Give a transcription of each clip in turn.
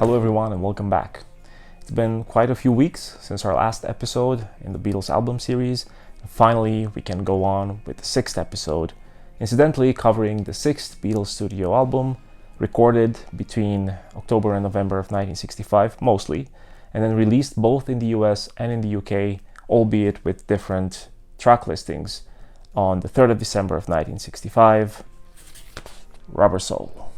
Hello everyone and welcome back. It's been quite a few weeks since our last episode in the Beatles album series. And finally, we can go on with the sixth episode, incidentally covering the sixth Beatles studio album, recorded between October and November of 1965 mostly, and then released both in the US and in the UK, albeit with different track listings, on the 3rd of December of 1965, Rubber Soul.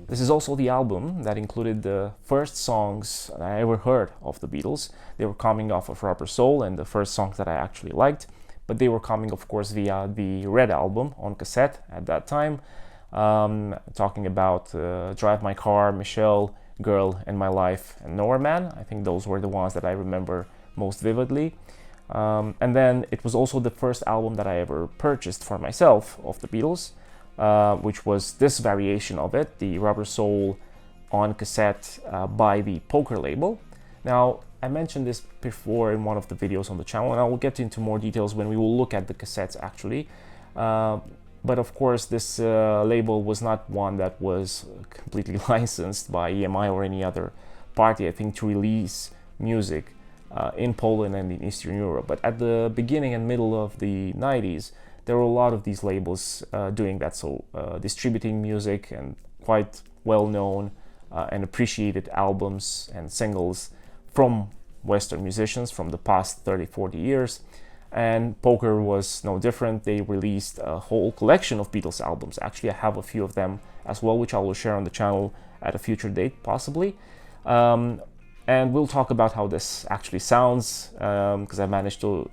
This is also the album that included the first songs that I ever heard of the Beatles. They were coming off of Rubber Soul and the first songs that I actually liked, but they were coming, of course, via the Red Album on cassette at that time, talking about Drive My Car, Michelle, Girl, and My Life, and Nowhere Man. I think those were the ones that I remember most vividly. And then it was also the first album that I ever purchased for myself of the Beatles, which was this variation of it, the Rubber Soul on cassette by the Poker label. Now, I mentioned this before in one of the videos on the channel, and I will get into more details when we will look at the cassettes actually. But of course, this label was not one that was completely licensed by EMI or any other party, I think, to release music in Poland and in Eastern Europe. But at the beginning and middle of the 90s, there were a lot of these labels doing that, so distributing music and quite well-known and appreciated albums and singles from Western musicians from the past 30-40 years. And Poker was no different. They released a whole collection of Beatles albums. Actually, I have a few of them as well, which I will share on the channel at a future date, possibly. And we'll talk about how this actually sounds, because I managed to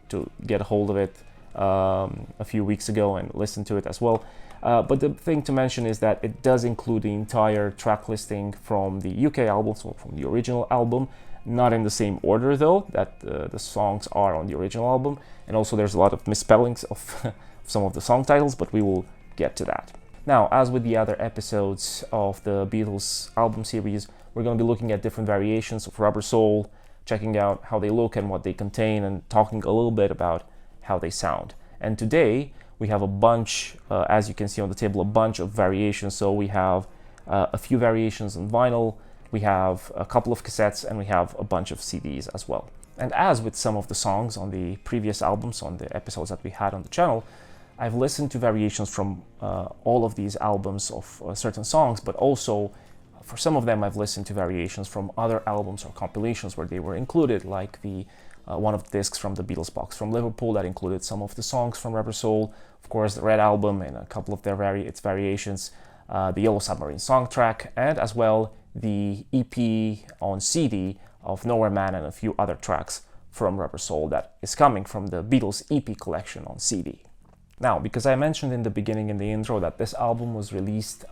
get a hold of it a few weeks ago and listen to it as well. But the thing to mention is that it does include the entire track listing from the UK album, so from the original album, not in the same order though that the songs are on the original album, and also there's a lot of misspellings of some of the song titles, but we will get to that. Now, as with the other episodes of the Beatles album series, we're going to be looking at different variations of Rubber Soul, checking out how they look and what they contain, and talking a little bit about how they sound. And today we have a bunch, as you can see on the table, a bunch of variations. So we have a few variations on vinyl, we have a couple of cassettes, and we have a bunch of CDs as well. And as with some of the songs on the previous albums, on the episodes that we had on the channel, I've listened to variations from all of these albums of certain songs, but also for some of them I've listened to variations from other albums or compilations where they were included, like the one of the discs from the Beatles Box from Liverpool that included some of the songs from Rubber Soul, of course the Red Album and a couple of their its variations, the Yellow Submarine song track, and as well the EP on CD of Nowhere Man and a few other tracks from Rubber Soul that is coming from the Beatles EP collection on CD. Now, because I mentioned in the beginning in the intro that this album was released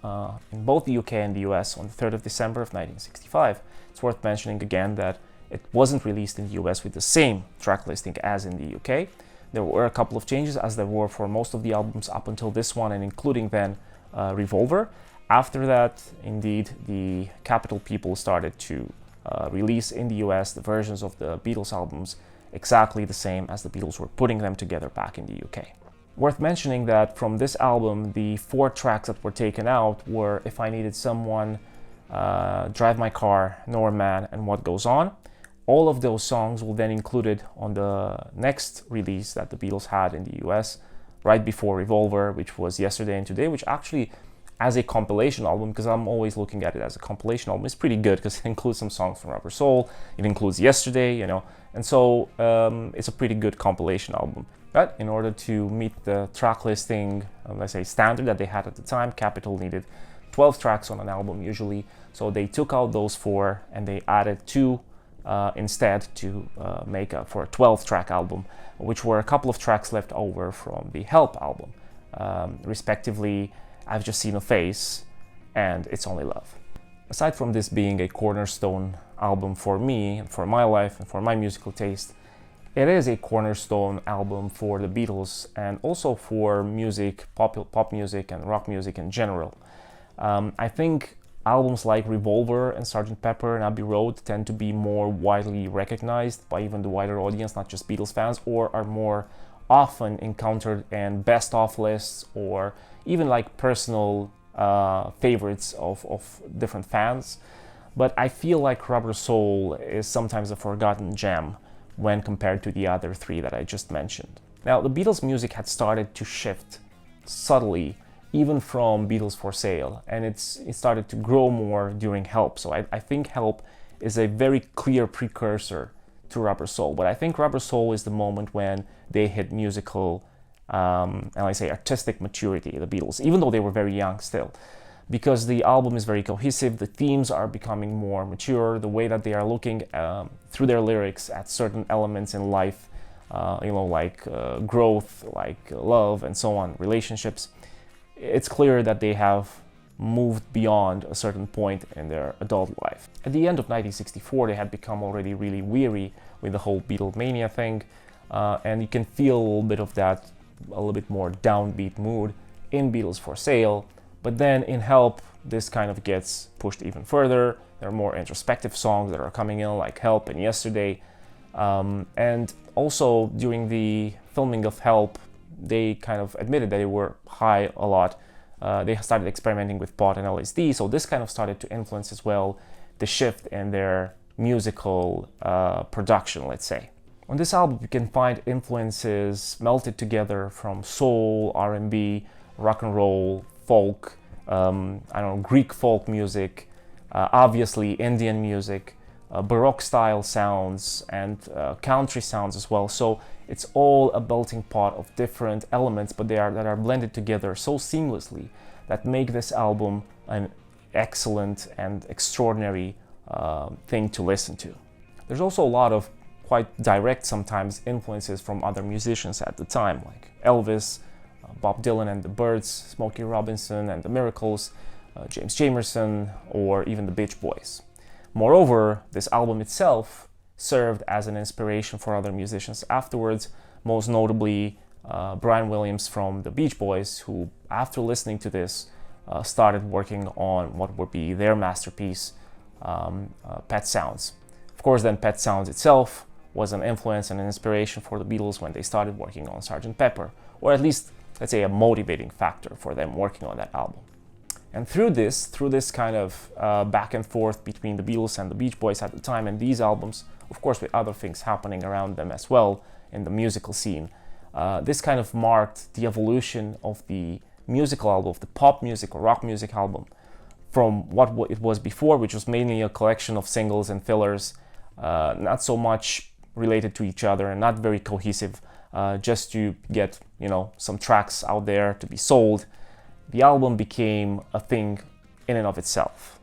in both the UK and the US on the 3rd of December of 1965, it's worth mentioning again that it wasn't released in the US with the same track listing as in the UK. There were a couple of changes, as there were for most of the albums up until this one, and including then Revolver. After that, indeed, the Capitol people started to release in the US the versions of the Beatles albums exactly the same as the Beatles were putting them together back in the UK. Worth mentioning that from this album, the 4 tracks that were taken out were If I Needed Someone, Drive My Car, Nowhere Man, and What Goes On. All of those songs were then included on the next release that the Beatles had in the US, right before Revolver, which was Yesterday and Today, which actually, as a compilation album, because I'm always looking at it as a compilation album, is pretty good because it includes some songs from Rubber Soul, it includes Yesterday, you know, and so it's a pretty good compilation album. But in order to meet the track listing, let's say, standard that they had at the time, Capitol needed 12 tracks on an album usually, so they took out those 4 and they added 2 instead to make for a 12-track album, which were a couple of tracks left over from the Help album, respectively I've Just Seen a Face and It's Only Love. Aside from this being a cornerstone album for me and for my life and for my musical taste, It is a cornerstone album for the Beatles and also for music, pop music and rock music in general. I think albums like Revolver and Sgt. Pepper and Abbey Road tend to be more widely recognized by even the wider audience, not just Beatles fans, or are more often encountered in best-of lists or even like personal favorites of different fans. But I feel like Rubber Soul is sometimes a forgotten gem when compared to the other three that I just mentioned. Now, the Beatles' music had started to shift subtly, even from Beatles for Sale, and it started to grow more during Help. So I think Help is a very clear precursor to Rubber Soul, but I think Rubber Soul is the moment when they hit musical, and I say artistic maturity, the Beatles, even though they were very young still. Because the album is very cohesive, the themes are becoming more mature, the way that they are looking through their lyrics at certain elements in life, like growth, like love, and so on, relationships. It's clear that they have moved beyond a certain point in their adult life. At the end of 1964, they had become already really weary with the whole Beatlemania thing, and you can feel a little bit of that, a little bit more downbeat mood in Beatles for Sale. But then in Help, this kind of gets pushed even further. There are more introspective songs that are coming in, like Help and Yesterday. And also during the filming of Help, they kind of admitted that they were high a lot. They started experimenting with pot and LSD, so this kind of started to influence as well the shift in their musical production, let's say. On this album, you can find influences melted together from soul, R&B, rock and roll, folk, Greek folk music, obviously Indian music, Baroque style sounds, and country sounds as well. So it's all a melting pot of different elements, but that are blended together so seamlessly that make this album an excellent and extraordinary thing to listen to. There's also a lot of quite direct sometimes influences from other musicians at the time, like Elvis, Bob Dylan and the Byrds, Smokey Robinson and the Miracles, James Jamerson, or even the Beach Boys. Moreover, this album itself served as an inspiration for other musicians afterwards, most notably Brian Williams from the Beach Boys, who, after listening to this, started working on what would be their masterpiece, Pet Sounds. Of course, then Pet Sounds itself was an influence and an inspiration for the Beatles when they started working on Sgt. Pepper, or at least, let's say, a motivating factor for them working on that album. And through this kind of back and forth between the Beatles and the Beach Boys at the time and these albums, of course with other things happening around them as well in the musical scene, this kind of marked the evolution of the musical album, of the pop music or rock music album, from what it was before, which was mainly a collection of singles and fillers, not so much related to each other and not very cohesive, just to get, some tracks out there to be sold. The album became a thing in and of itself.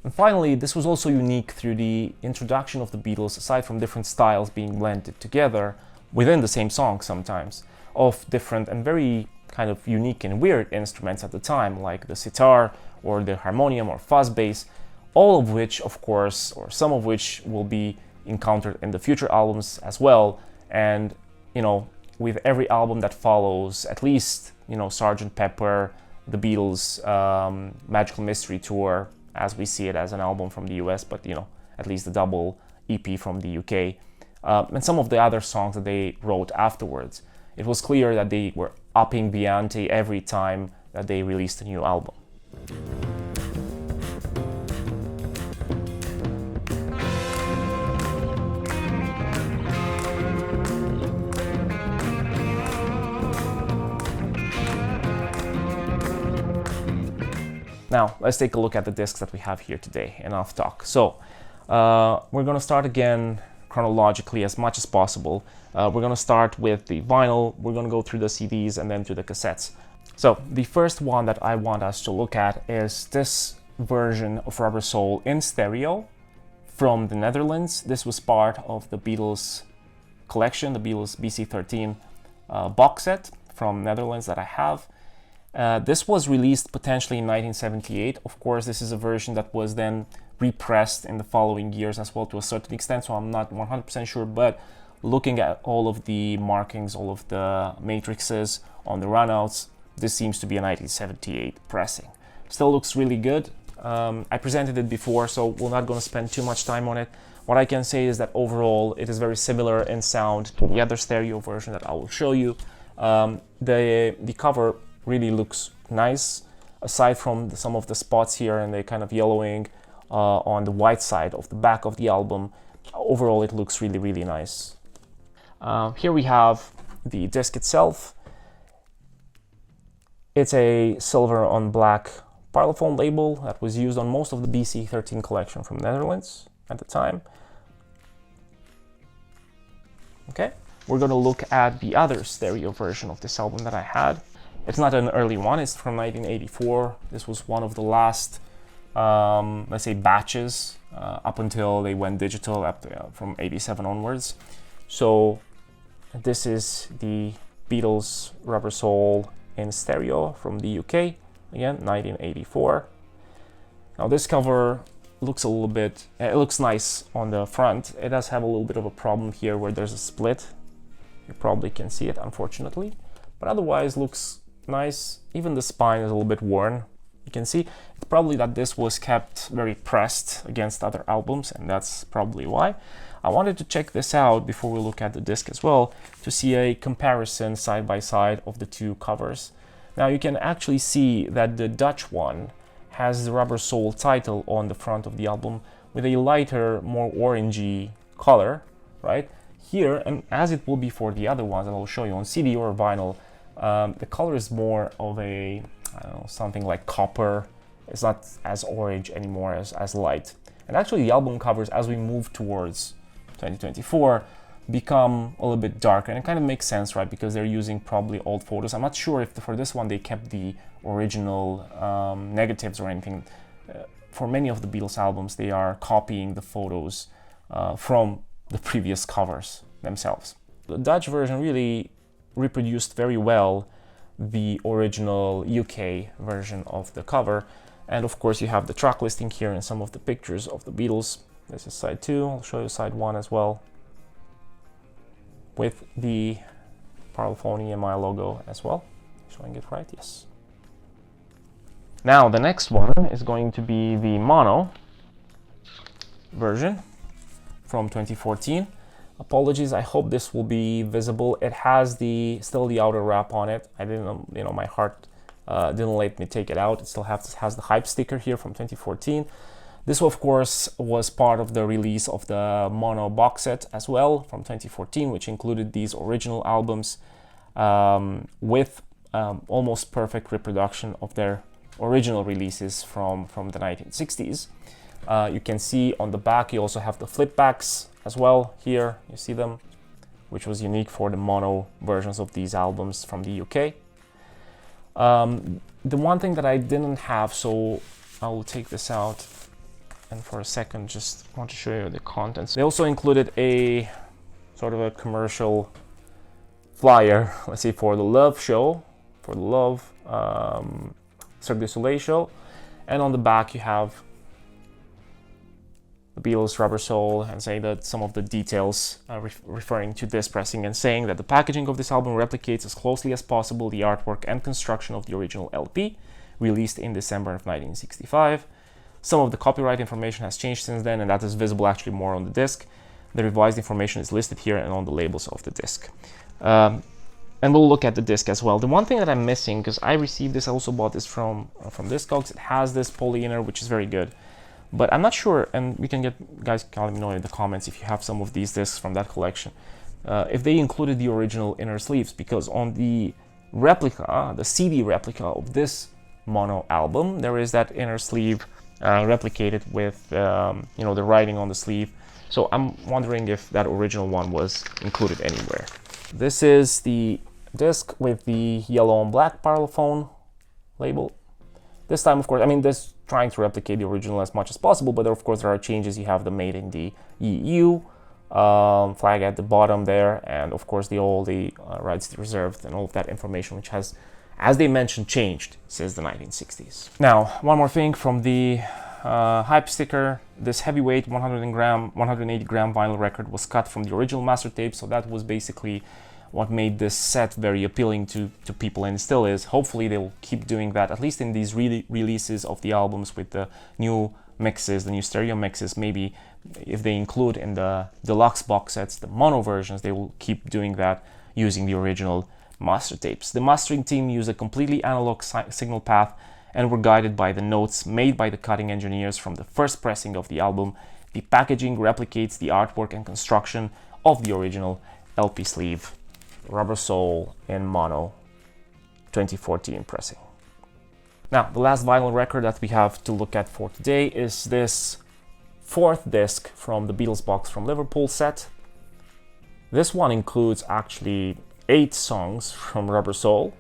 And finally, this was also unique through the introduction of the Beatles, aside from different styles being blended together within the same song sometimes, of different and very kind of unique and weird instruments at the time, like the sitar or the harmonium or fuzz bass, all of which, of course, or some of which will be encountered in the future albums as well. And, with every album that follows, at least, Sgt. Pepper, the Beatles' Magical Mystery Tour, as we see it as an album from the US, but at least the double EP from the UK, and some of the other songs that they wrote afterwards. It was clear that they were upping the ante every time that they released a new album. Now, let's take a look at the discs that we have here today, enough talk. So, we're going to start again chronologically as much as possible. We're going to start with the vinyl, we're going to go through the CDs and then to the cassettes. So, the first one that I want us to look at is this version of Rubber Soul in stereo from the Netherlands. This was part of the Beatles collection, the Beatles BC13 box set from Netherlands that I have. This was released potentially in 1978. Of course, this is a version that was then repressed in the following years as well to a certain extent, so I'm not 100% sure, but looking at all of the markings, all of the matrices on the runouts, this seems to be a 1978 pressing. Still looks really good. I presented it before, so we're not going to spend too much time on it. What I can say is that overall it is very similar in sound to the other stereo version that I will show you. The cover really looks nice, aside from some of the spots here and the kind of yellowing on the white side of the back of the album. Overall it looks really, really nice. Here we have the disc itself. It's a silver on black Parlophone label that was used on most of the BC13 collection from the Netherlands at the time. Okay, we're going to look at the other stereo version of this album that I had. It's not an early one, it's from 1984. This was one of the last, let's say, batches up until they went digital from 87 onwards. So this is the Beatles Rubber Soul in stereo from the UK, again, 1984. Now this cover looks a little bit, it looks nice on the front. It does have a little bit of a problem here where there's a split. You probably can see it, unfortunately, but otherwise looks nice. Even the spine is a little bit worn. You can see it's probably that this was kept very pressed against other albums, and that's probably why. I wanted to check this out before we look at the disc as well, to see a comparison side by side of the two covers. Now you can actually see that the Dutch one has the Rubber Soul title on the front of the album with a lighter, more orangey color, right? Here, and as it will be for the other ones that I'll show you on CD or vinyl, the color is more of a, I don't know, something like copper. It's not as orange anymore, as light. And actually the album covers, as we move towards 2024, become a little bit darker, and it kind of makes sense, right? Because they're using probably old photos. I'm not sure if for this one they kept the original negatives or anything. For many of the Beatles albums, they are copying the photos from the previous covers themselves. The Dutch version really reproduced very well the original UK version of the cover, and of course you have the track listing here and some of the pictures of the Beatles. This is side 2, I'll show you side 1 as well, with the Parlophone EMI logo as well. Showing it right, yes. Now the next one is going to be the mono version from 2014. Apologies, I hope this will be visible. It has still the outer wrap on it. I didn't, my heart didn't let me take it out. It still has the hype sticker here from 2014. This, of course, was part of the release of the mono box set as well from 2014, which included these original albums with almost perfect reproduction of their original releases from the 1960s. You can see on the back, you also have the flip backs as well. Here, you see them, which was unique for the mono versions of these albums from the UK. The one thing that I didn't have, so I will take this out, and for a second just want to show you the contents. They also included a sort of a commercial flyer, let's say, for the Love show, for the Love Cirque du Soleil show, and on the back you have the Beatles Rubber Soul, and saying that some of the details referring to this pressing, and saying that the packaging of this album replicates as closely as possible the artwork and construction of the original LP, released in December of 1965. Some of the copyright information has changed since then, and that is visible actually more on the disc. The revised information is listed here and on the labels of the disc. And we'll look at the disc as well. The one thing that I'm missing, because I received this, I also bought this from Discogs, it has this poly inner, which is very good. But I'm not sure, and we can get, guys can let me know in the comments if you have some of these discs from that collection, if they included the original inner sleeves, because on the replica, the CD replica of this mono album, there is that inner sleeve replicated with the writing on the sleeve. So I'm wondering if that original one was included anywhere. This is the disc with the yellow and black Parlophone label. This time, of course, I mean, this trying to replicate the original as much as possible, but of course there are changes. You have the made in the EU flag at the bottom there, and of course all the rights reserved and all of that information, which has, as they mentioned, changed since the 1960s. Now, one more thing from the hype sticker. This heavyweight 180 gram vinyl record was cut from the original master tape, so that was basically what made this set very appealing to people, and it still is. Hopefully they'll keep doing that, at least in these releases of the albums with the new mixes, the new stereo mixes. Maybe if they include in the deluxe box sets the mono versions, they will keep doing that using the original master tapes. The mastering team used a completely analog signal path and were guided by the notes made by the cutting engineers from the first pressing of the album. The packaging replicates the artwork and construction of the original LP sleeve. Rubber Soul in mono, 2014 pressing. Now, the last vinyl record that we have to look at for today is this fourth disc from the Beatles Box from Liverpool set. This one includes actually 8 songs from Rubber Soul,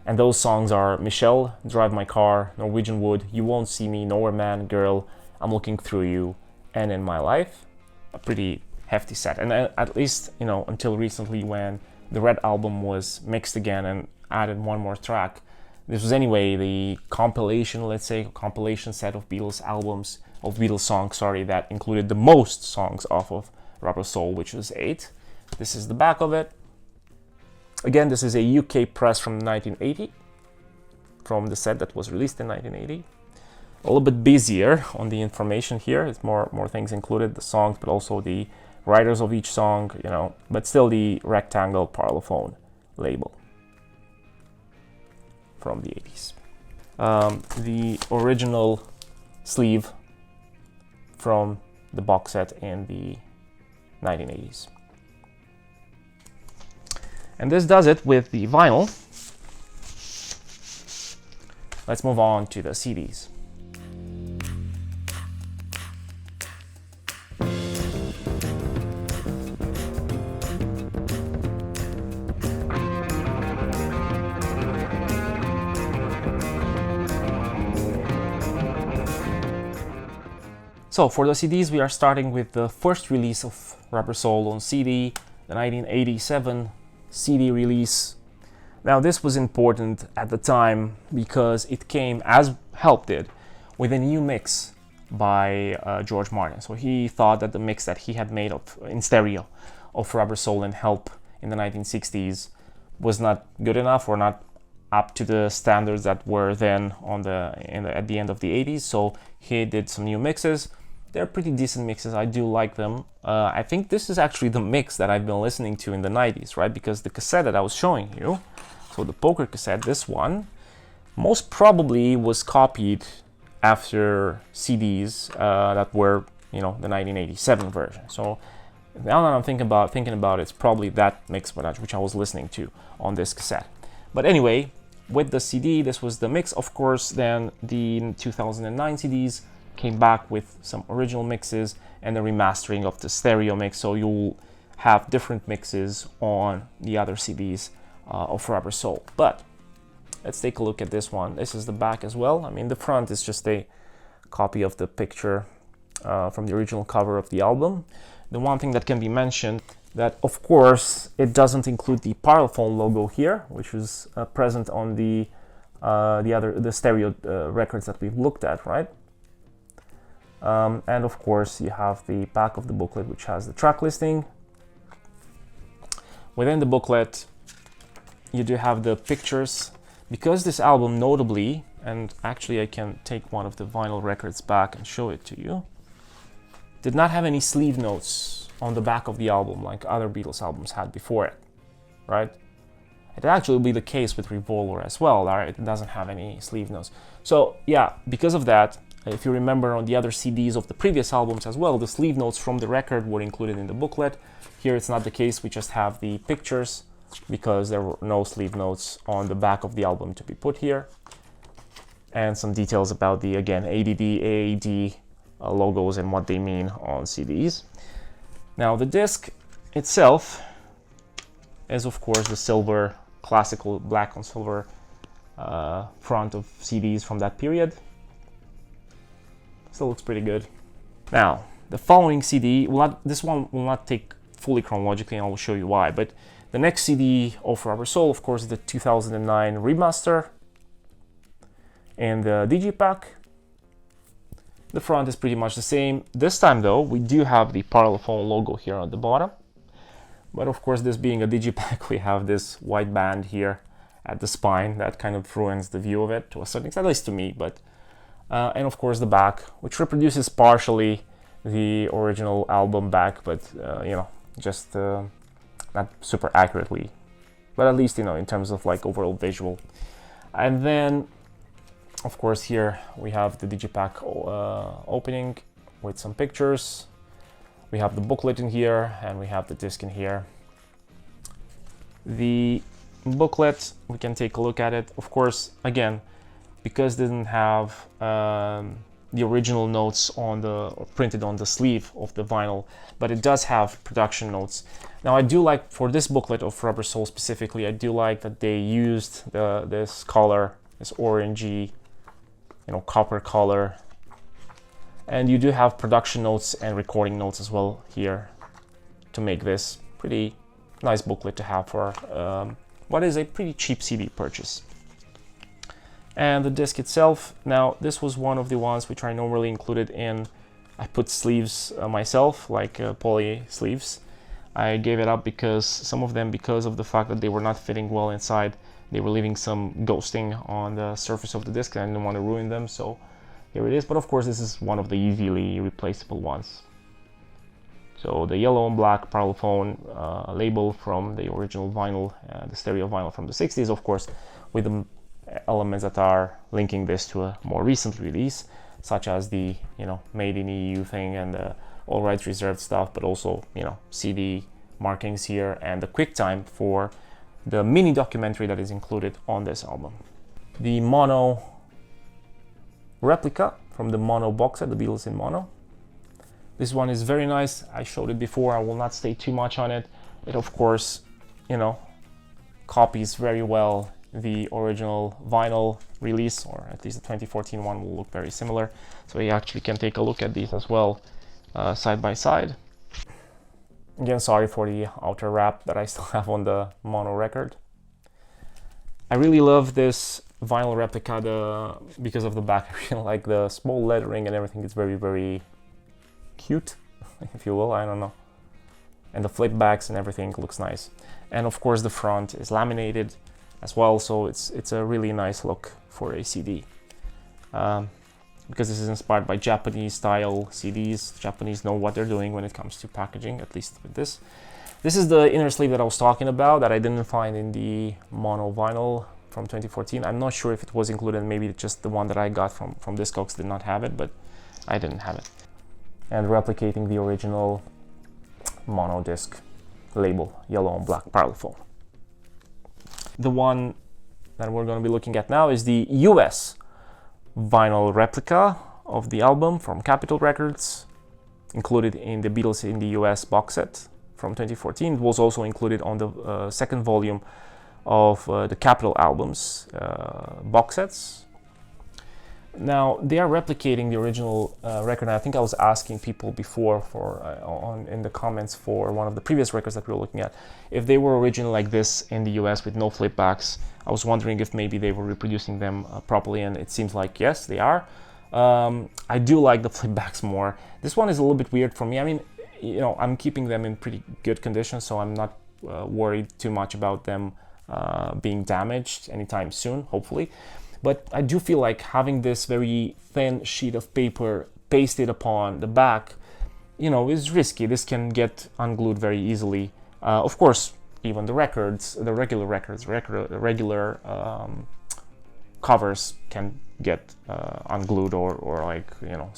and those songs are Michelle, Drive My Car, Norwegian Wood, You Won't See Me, Nowhere Man, Girl, I'm Looking Through You, and In My Life. A pretty hefty set, and at least, you know, until recently when the Red Album was mixed again and added one more track. This was anyway the compilation, let's say, compilation set of Beatles albums, of Beatles songs, sorry, that included the most songs off of Rubber Soul, which was 8. This is the back of it. Again, this is a UK press from 1980, from the set that was released in 1980. A little bit busier on the information here. It's more things included, the songs, but also the writers of each song, you know, but still the rectangle parlophone label from the 80s. The original sleeve from the box set in the 1980s. And this does it with the vinyl. Let's move on to the CDs. So for the CDs, we are starting with the first release of Rubber Soul on CD, the 1987 CD release. Now this was important at the time because it came, as Help did, with a new mix by George Martin. So he thought that the mix that he had made in stereo of Rubber Soul and Help in the 1960s was not good enough or not up to the standards that were then at the end of the 80s. So he did some new mixes. They're pretty decent mixes. I do like them. I think this is actually the mix that I've been listening to in the 90s, right? Because the cassette that I was showing you, so the poker cassette, this one, most probably was copied after CDs that were, you know, the 1987 version. So now that I'm thinking about it, it's probably that mix which I was listening to on this cassette. But anyway, with the CD, this was the mix. Of course, then the 2009 CDs came back with some original mixes and the remastering of the stereo mix, so you'll have different mixes on the other CDs of Rubber Soul. But let's take a look at this one. This is the back as well. I mean, the front is just a copy of the picture from the original cover of the album. The one thing that can be mentioned, that of course it doesn't include the Parlophone logo here, which was present on the stereo records that we've looked at, right? And of course you have the back of the booklet, which has the track listing. Within the booklet you do have the pictures, because this album notably, and actually I can take one of the vinyl records back and show it to you, did not have any sleeve notes on the back of the album like other Beatles albums had before it, right? It actually will be the case with Revolver as well, right? It doesn't have any sleeve notes. So yeah, because of that, if you remember on the other CDs of the previous albums as well, the sleeve notes from the record were included in the booklet. Here it's not the case, we just have the pictures because there were no sleeve notes on the back of the album to be put here. And some details about the, again, ADD, AAD logos and what they mean on CDs. Now the disc itself is of course the silver, classical black on silver front of CDs from that period. Still looks pretty good. Now, the following CD, this one will not take fully chronologically, and I will show you why, but the next CD of Rubber Soul, of course, is the 2009 remaster and the Digipack. The front is pretty much the same. This time though, we do have the Parlophone logo here on the bottom. But of course, this being a digipack, we have this white band here at the spine that kind of ruins the view of it to a certain extent, at least to me. But and of course the back, which reproduces partially the original album back, but you know, just not super accurately, but at least, you know, in terms of like overall visual. And then of course here we have the digipack opening with some pictures. We have the booklet in here and we have the disc in here. The booklet, we can take a look at it. Of course, again, because it didn't have the original notes on the printed on the sleeve of the vinyl, but it does have production notes. Now I do like, for this booklet of Rubber Soul specifically, I do like that they used this color, this orangey, you know, copper color. And you do have production notes and recording notes as well here to make this pretty nice booklet to have for what is a pretty cheap CD purchase. And the disc itself, now this was one of the ones which I normally included in, I put sleeves myself, like poly sleeves. I gave it up because some of them, because of the fact that they were not fitting well inside, they were leaving some ghosting on the surface of the disc and I didn't want to ruin them, so here it is. But of course this is one of the easily replaceable ones. So the yellow and black Parlophone label from the original vinyl, the stereo vinyl from the 60s, of course, with the elements that are linking this to a more recent release, such as the, you know, made in EU thing and the all rights reserved stuff, but also, you know, CD markings here and the QuickTime for the mini documentary that is included on this album. The mono replica from the mono box set, the Beatles in mono. This one is very nice. I showed it before. I will not stay too much on it. It of course, you know, copies very well the original vinyl release, or at least the 2014 one will look very similar. So you actually can take a look at these as well, side by side. Again, sorry for the outer wrap that I still have on the mono record. I really love this vinyl replica because of the back. I really like the small lettering and everything. It's very, very cute, if you will, I don't know. And the flip backs and everything looks nice. And of course the front is laminated as well, so it's a really nice look for a CD. Because this is inspired by Japanese style CDs. The Japanese know what they're doing when it comes to packaging, at least with this. This is the inner sleeve that I was talking about that I didn't find in the mono vinyl from 2014. I'm not sure if it was included, maybe just the one that I got from Discogs did not have it, but I didn't have it. And replicating the original mono disc label, yellow and black Parlophone. The one that we're going to be looking at now is the US vinyl replica of the album from Capitol Records, included in the Beatles in the US box set from 2014. It was also included on the second volume of the Capitol Albums box sets. Now they are replicating the original record. I think I was asking people before in the comments for one of the previous records that we were looking at, if they were original like this in the US with no flip backs. I was wondering if maybe they were reproducing them properly, and it seems like yes, they are. I do like the flip backs more. This one is a little bit weird for me. I mean, you know, I'm keeping them in pretty good condition, so I'm not worried too much about them being damaged anytime soon, hopefully. But I do feel like having this very thin sheet of paper pasted upon the back, you know, is risky. This can get unglued very easily. Of course, even the records, the regular records, regular covers can get unglued or like, you know,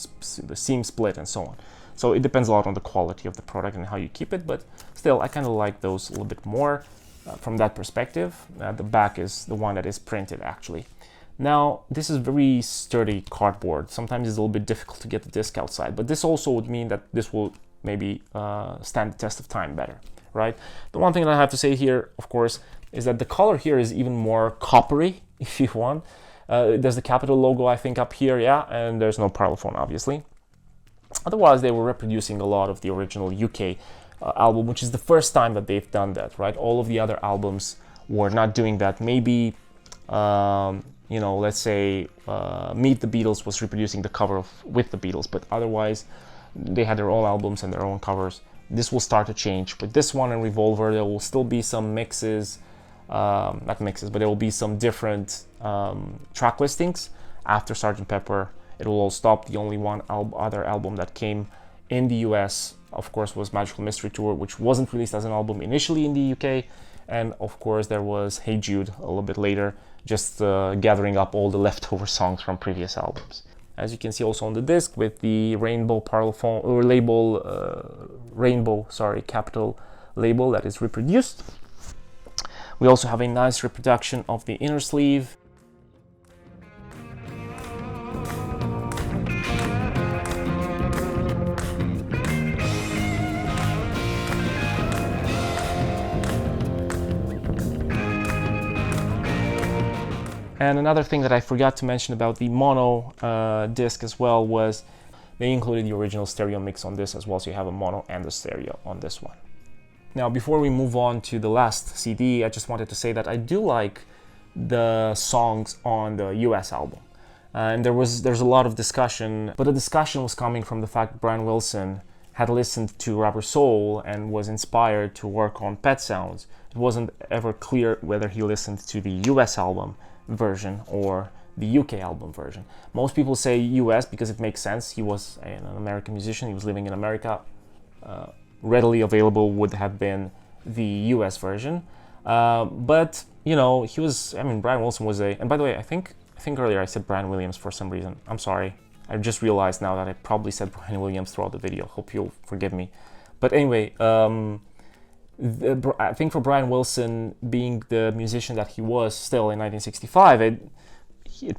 the seam split and so on. So it depends a lot on the quality of the product and how you keep it, but still I kind of like those a little bit more from that perspective. The back is the one that is printed actually. Now, this is very sturdy cardboard. Sometimes it's a little bit difficult to get the disc outside, but this also would mean that this will maybe stand the test of time better, right? The one thing that I have to say here, of course, is that the color here is even more coppery, if you want. There's the Capitol logo, I think, up here, yeah, and there's no Parlophone, obviously. Otherwise, they were reproducing a lot of the original UK album, which is the first time that they've done that, right? All of the other albums were not doing that. Maybe let's say Meet the Beatles was reproducing the cover of With the Beatles, but otherwise they had their own albums and their own covers. This will start to change. With this one and Revolver, there will still be some mixes, not mixes, but there will be some different track listings. After Sgt. Pepper, it will all stop. The only one other album that came in the US, of course, was Magical Mystery Tour, which wasn't released as an album initially in the UK. And of course, there was Hey Jude a little bit later, just gathering up all the leftover songs from previous albums. As you can see also on the disc with the rainbow parlophone or label, capital label that is reproduced. We also have a nice reproduction of the inner sleeve. And another thing that I forgot to mention about the mono disc as well was they included the original stereo mix on this as well, so you have a mono and a stereo on this one. Now, before we move on to the last CD, I just wanted to say that I do like the songs on the US album. And there's a lot of discussion, but the discussion was coming from the fact that Brian Wilson had listened to Rubber Soul and was inspired to work on Pet Sounds. It wasn't ever clear whether he listened to the US album version or the UK album version. Most people say US because it makes sense. He was an American musician, he was living in America. Readily available would have been the US version. But, Brian Wilson was and by the way, I think earlier I said Brian Williams for some reason. I'm sorry. I just realized now that I probably said Brian Williams throughout the video. Hope you'll forgive me. But anyway, I think for Brian Wilson, being the musician that he was still in 1965, it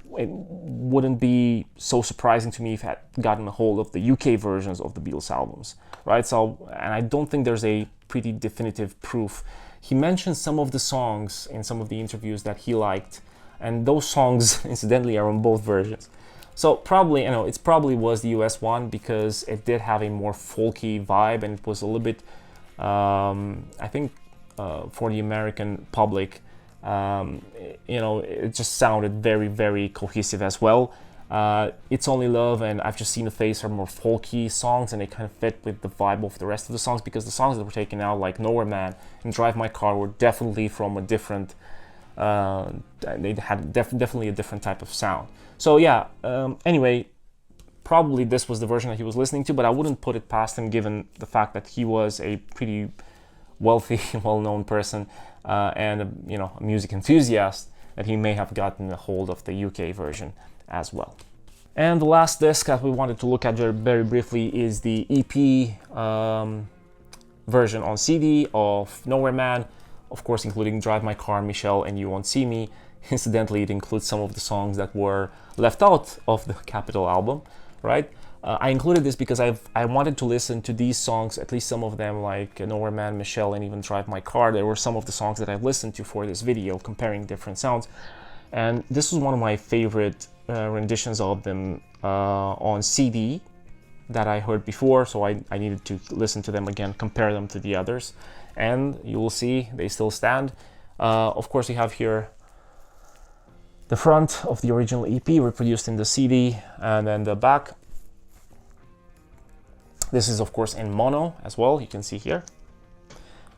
wouldn't be so surprising to me if he had gotten a hold of the UK versions of the Beatles albums, right? So, and I don't think there's a pretty definitive proof. He mentioned some of the songs in some of the interviews that he liked, and those songs, incidentally, are on both versions. So probably, it probably was the US one because it did have a more folky vibe, and it was a little bit I think for the American public, it just sounded very, very cohesive as well. It's Only Love and I've Just Seen a Face are more folky songs, and they kind of fit with the vibe of the rest of the songs, because the songs that were taken out, like Nowhere Man and Drive My Car, were definitely from a different, they had definitely a different type of sound. So yeah, anyway, probably this was the version that he was listening to, but I wouldn't put it past him given the fact that he was a pretty wealthy, well-known person and a music enthusiast, that he may have gotten a hold of the UK version as well. And the last disc that we wanted to look at very briefly is the EP version on CD of Nowhere Man, of course including Drive My Car, Michelle, and You Won't See Me. Incidentally, it includes some of the songs that were left out of the Capitol album. Right? I included this because I wanted to listen to these songs, at least some of them, like Nowhere Man, Michelle, and even Drive My Car. There were some of the songs that I've listened to for this video, comparing different sounds. And this was one of my favorite renditions of them on CD that I heard before, so I needed to listen to them again, compare them to the others. And you will see they still stand. Of course, we have here the front of the original EP reproduced in the CD, and then the back. This is of course in mono as well, you can see here.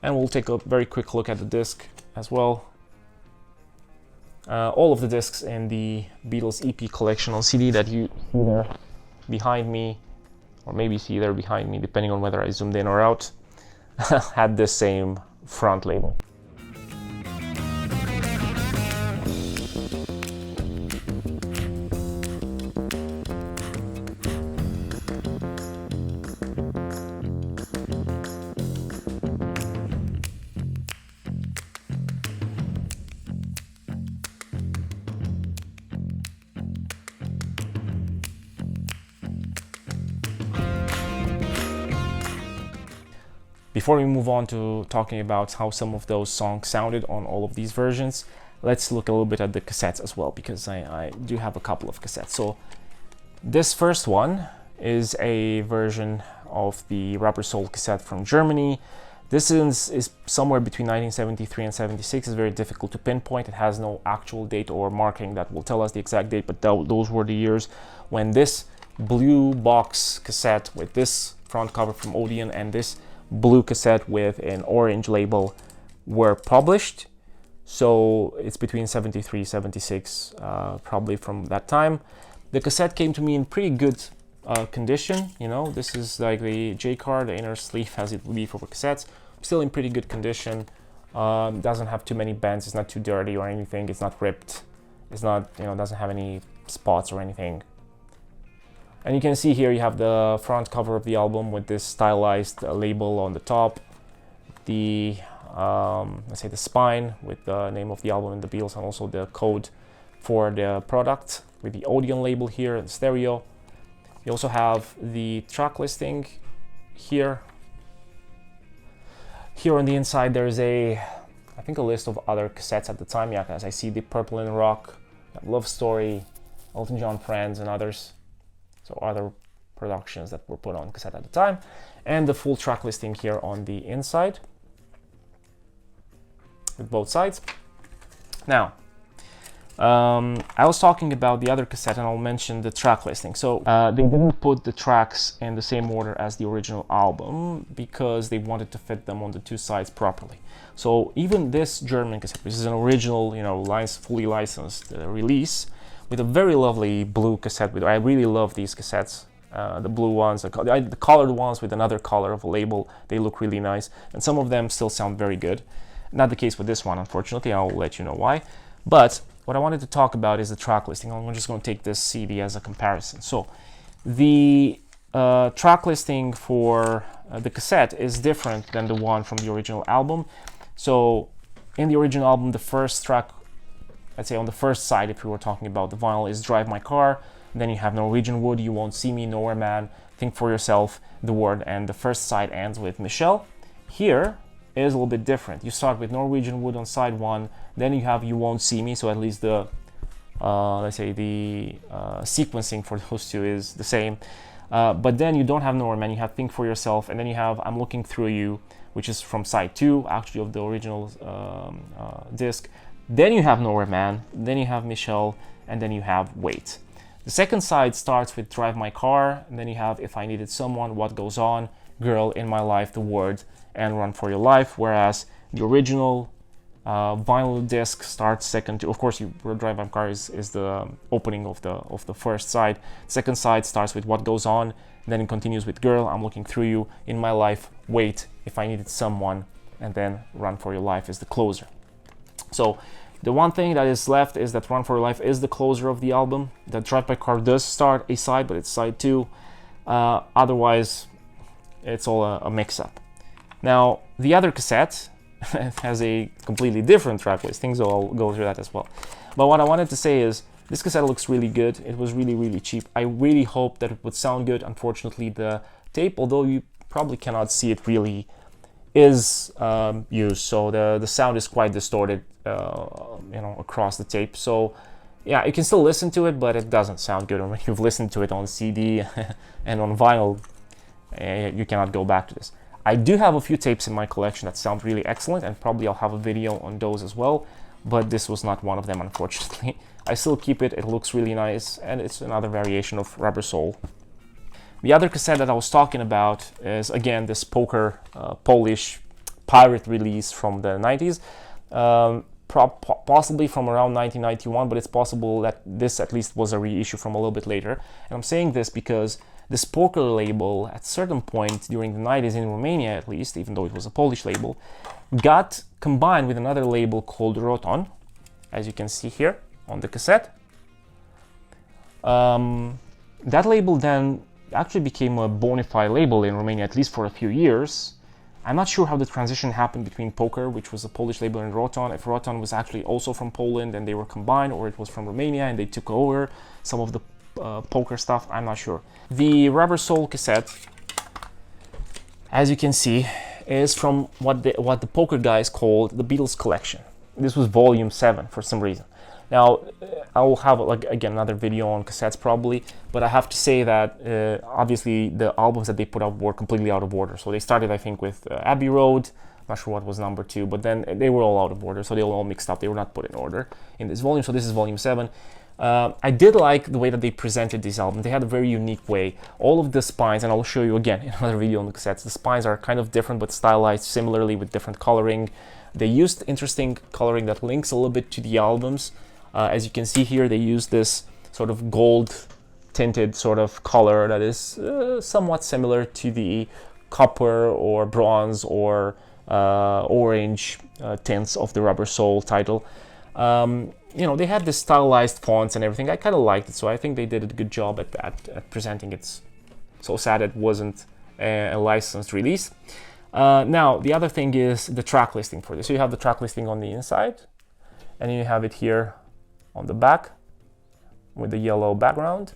And we'll take a very quick look at the disc as well. All of the discs in the Beatles EP collection on CD that you see there behind me, or maybe see there behind me, depending on whether I zoomed in or out, had the same front label. Before we move on to talking about how some of those songs sounded on all of these versions, let's look a little bit at the cassettes as well, because I do have a couple of cassettes. So this first one is a version of the Rubber Soul cassette from Germany. This is somewhere between 1973 and 76. It's very difficult to pinpoint. It has no actual date or marking that will tell us the exact date, but those were the years when this blue box cassette with this front cover from Odeon and this blue cassette with an orange label were published. So it's between 73, 76, probably from that time. The cassette came to me in pretty good condition. You know, this is like the J card, the inner sleeve as it would be for cassettes. Still in pretty good condition. Doesn't have too many bends. It's not too dirty or anything. It's not ripped. It's not, you know, doesn't have any spots or anything. And you can see here you have the front cover of the album with this stylized label on the top. The let's say the spine with the name of the album and the Beatles, and also the code for the product with the Odeon label here and stereo. You also have the track listing here. Here on the inside there's I think a list of other cassettes at the time. Yeah, as I see the Purple in Rock, Love Story, Elton John Friends, and others. So other productions that were put on cassette at the time, and the full track listing here on the inside with both sides. Now, I was talking about the other cassette, and I'll mention the track listing. So they didn't put the tracks in the same order as the original album because they wanted to fit them on the two sides properly. So even this German cassette, which is an original, you know, fully licensed release, with a very lovely blue cassette. I really love these cassettes, the blue ones, the colored ones with another color of a label. They look really nice, and some of them still sound very good. Not the case with this one, unfortunately. I'll let you know why. But what I wanted to talk about is the track listing. I'm just going to take this CD as a comparison. So the track listing for the cassette is different than the one from the original album. So in the original album, the first track, I'd say on the first side, if we were talking about the vinyl, is Drive My Car. Then you have Norwegian Wood, You Won't See Me, Nowhere Man, Think For Yourself, The Word, and the first side ends with Michelle. Here is a little bit different. You start with Norwegian Wood on side one, then you have You Won't See Me, so at least the, let's say the sequencing for those two is the same. But then you don't have Nowhere Man, you have Think For Yourself, and then you have I'm Looking Through You, which is from side two, actually, of the original disc. Then you have Nowhere Man, then you have Michelle, and then you have Wait. The second side starts with Drive My Car, and then you have If I Needed Someone, What Goes On, Girl, In My Life, The Word, and Run For Your Life, whereas the original vinyl disc starts second to, of course, Drive My Car is the opening of the first side. Second side starts with What Goes On, then it continues with Girl, I'm Looking Through You, In My Life, Wait, If I Needed Someone, and then Run For Your Life is the closer. So the one thing that is left is that Run For Your Life is the closer of the album. The Drive My Car does start a side, but it's side two. Otherwise, it's all a mix-up. Now, the other cassette has a completely different track listing, so I'll go through that as well. But what I wanted to say is, this cassette looks really good. It was really, really cheap. I really hoped that it would sound good. Unfortunately, the tape, although you probably cannot see it really, is used, so the sound is quite distorted, you know, across the tape. So yeah, you can still listen to it, but it doesn't sound good. And when you've listened to it on CD and on vinyl, you cannot go back to this. I do have a few tapes in my collection that sound really excellent, and probably I'll have a video on those as well, but this was not one of them, unfortunately. I still keep it. It looks really nice, and it's another variation of Rubber Soul. The other cassette that I was talking about is, again, this Poker Polish pirate release from the 90s, possibly from around 1991, but it's possible that this at least was a reissue from a little bit later. And I'm saying this because this Poker label, at a certain point during the 90s, in Romania at least, even though it was a Polish label, got combined with another label called Roton, as you can see here on the cassette. That label then actually became a bona fide label in Romania, at least for a few years. I'm not sure how the transition happened between Poker, which was a Polish label, and Roton. If Roton was actually also from Poland and they were combined, or it was from Romania and they took over some of the Poker stuff, I'm not sure. The Rubber Soul cassette, as you can see, is from what the Poker guys called the Beatles collection. This was volume 7 for some reason. Now, I will have, like, again, another video on cassettes probably, but I have to say that obviously the albums that they put out were completely out of order. So they started, I think, with Abbey Road, Not sure what was number 2, but then they were all out of order, so they were all mixed up. They were not put in order in this volume. So this is volume 7. I did like the way that they presented this album. They had a very unique way. All of the spines, and I'll show you again in another video on the cassettes, the spines are kind of different but stylized similarly with different coloring. They used interesting coloring that links a little bit to the albums. As you can see here, they used this sort of gold tinted sort of color that is somewhat similar to the copper or bronze or orange tints of the Rubber Soul title. You know, they had the stylized fonts and everything. I kind of liked it, so I think they did a good job at that, at presenting it. So sad it wasn't a licensed release. Now, the other thing is the track listing for this. So you have the track listing on the inside, and then you have it here on the back with the yellow background.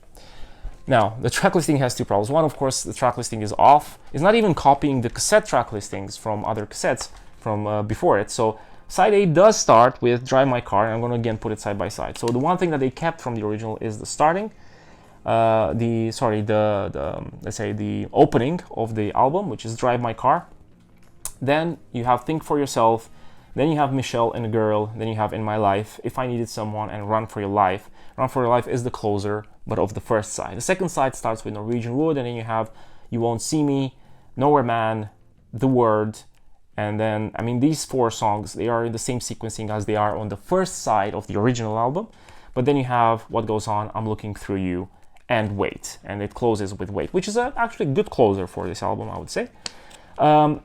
Now, the track listing has 2 problems. One, of course, the track listing is off. It's not even copying the cassette track listings from other cassettes from before it. So side A does start with Drive My Car, and I'm going to again put it side by side. So the one thing that they kept from the original is the starting, let's say the opening of the album, which is Drive My Car. Then you have Think for Yourself. Then you have Michelle and a Girl. Then you have In My Life, If I Needed Someone, and Run for Your Life. Run for Your Life is the closer, but of the first side. The second side starts with Norwegian Wood, and then you have You Won't See Me, Nowhere Man, The Word, and then, I mean, these 4 songs, they are in the same sequencing as they are on the first side of the original album. But then you have What Goes On, I'm Looking Through You, and Wait. And it closes with Wait, which is actually a good closer for this album, I would say.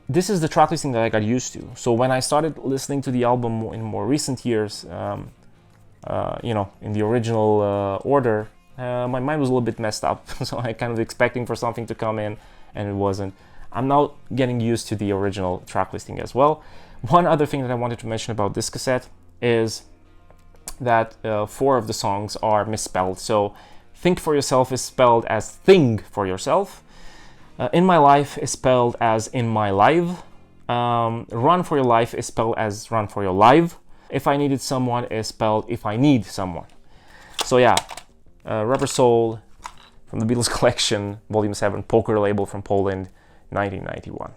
This is the track listing that I got used to. So when I started listening to the album in more recent years, you know, in the original order, my mind was a little bit messed up. So I kind of expecting for something to come in, and it wasn't. I'm now getting used to the original track listing as well. One other thing that I wanted to mention about this cassette is that 4 of the songs are misspelled. So Think for Yourself is spelled as Thing for Yourself. In My Life is spelled as In My Live. Run for Your Life is spelled as Run for Your Live. If I Needed Someone is spelled If I Need Someone. So yeah, Rubber Soul from the Beatles collection, Volume 7, Poker label from Poland, 1991.